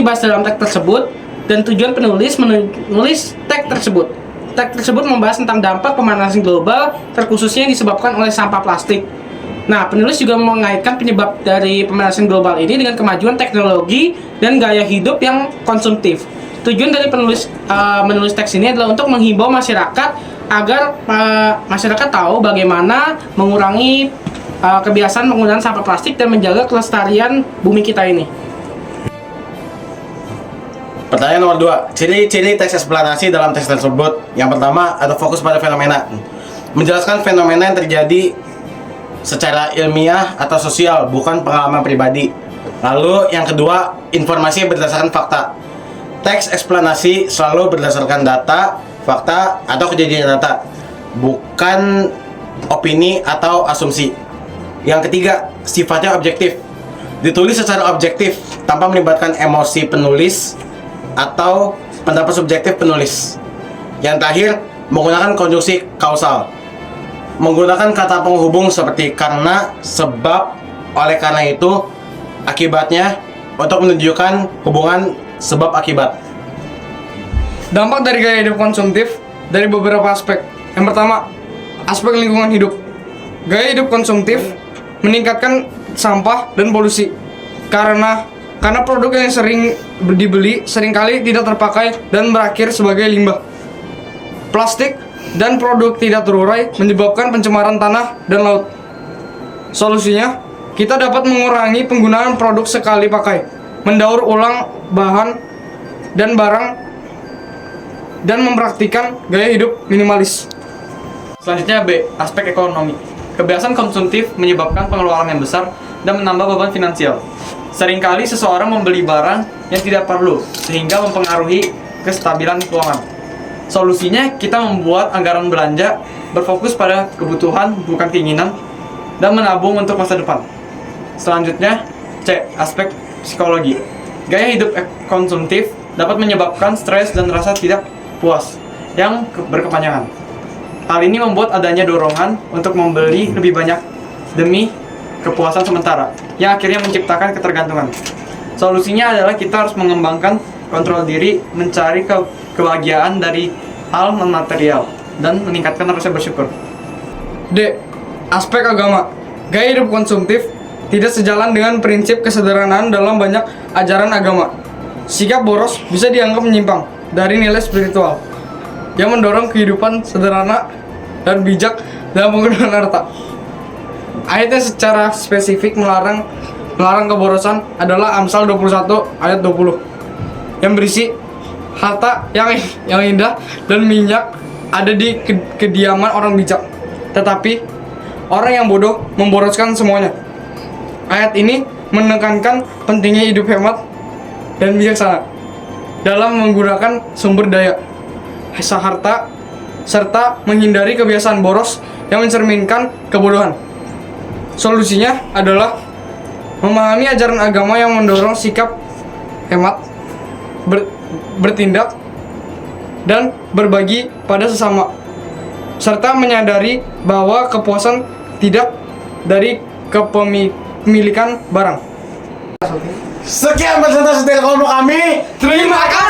dibahas dalam teks tersebut dan tujuan penulis menulis teks tersebut. Teks tersebut membahas tentang dampak pemanasan global, terkhususnya yang disebabkan oleh sampah plastik. Nah, penulis juga mengaitkan penyebab dari pemanasan global ini dengan kemajuan teknologi dan gaya hidup yang konsumtif. Tujuan dari menulis teks ini adalah untuk menghimbau masyarakat agar masyarakat tahu bagaimana mengurangi kebiasaan penggunaan sampah plastik dan menjaga kelestarian bumi kita ini. Pertanyaan nomor 2. Ciri-ciri teks eksplanasi dalam teks tersebut. Yang pertama, ada fokus pada fenomena. Menjelaskan fenomena yang terjadi secara ilmiah atau sosial, bukan pengalaman pribadi. Lalu yang kedua, informasi berdasarkan fakta. Teks eksplanasi selalu berdasarkan data, fakta, atau kejadian nyata, bukan opini atau asumsi. Yang ketiga, sifatnya objektif. Ditulis secara objektif tanpa melibatkan emosi penulis atau pendapat subjektif penulis. Yang terakhir, menggunakan konjungsi kausal, menggunakan kata penghubung seperti karena, sebab, oleh karena itu, akibatnya, untuk menunjukkan hubungan sebab akibat. Dampak dari gaya hidup konsumtif dari beberapa aspek. Yang pertama, aspek lingkungan hidup. Gaya hidup konsumtif meningkatkan sampah dan polusi karena produk yang sering dibeli seringkali tidak terpakai dan berakhir sebagai limbah. Plastik dan produk tidak terurai menyebabkan pencemaran tanah dan laut. Solusinya, kita dapat mengurangi penggunaan produk sekali pakai, mendaur ulang bahan dan barang, dan mempraktikkan gaya hidup minimalis. Selanjutnya B, aspek ekonomi. Kebiasaan konsumtif menyebabkan pengeluaran yang besar dan menambah beban finansial. Seringkali seseorang membeli barang yang tidak perlu, sehingga mempengaruhi kestabilan keuangan. Solusinya, kita membuat anggaran belanja berfokus pada kebutuhan, bukan keinginan, dan menabung untuk masa depan. Selanjutnya, C, aspek psikologi. Gaya hidup konsumtif dapat menyebabkan stres dan rasa tidak puas yang berkepanjangan. Hal ini membuat adanya dorongan untuk membeli lebih banyak demi kepuasan sementara, yang akhirnya menciptakan ketergantungan. Solusinya adalah kita harus mengembangkan kontrol diri, mencari kebahagiaan dari hal non-material, dan meningkatkan rasa bersyukur. D. Aspek agama. Gaya hidup konsumtif tidak sejalan dengan prinsip kesederhanaan dalam banyak ajaran agama. Sikap boros bisa dianggap menyimpang dari nilai spiritual yang mendorong kehidupan sederhana dan bijak dalam penggunaan harta. Ayatnya secara spesifik melarang keborosan adalah Amsal 21 ayat 20 yang berisi harta yang indah dan minyak ada di kediaman orang bijak, tetapi orang yang bodoh memboroskan semuanya. Ayat ini menekankan pentingnya hidup hemat dan bijaksana dalam menggunakan sumber daya harta serta menghindari kebiasaan boros yang mencerminkan kebodohan. Solusinya adalah memahami ajaran agama yang mendorong sikap hemat, bertindak, dan berbagi pada sesama, serta menyadari bahwa kepuasan tidak dari kepemilikan barang. Sekian presentasi dari kelompok kami. Terima kasih.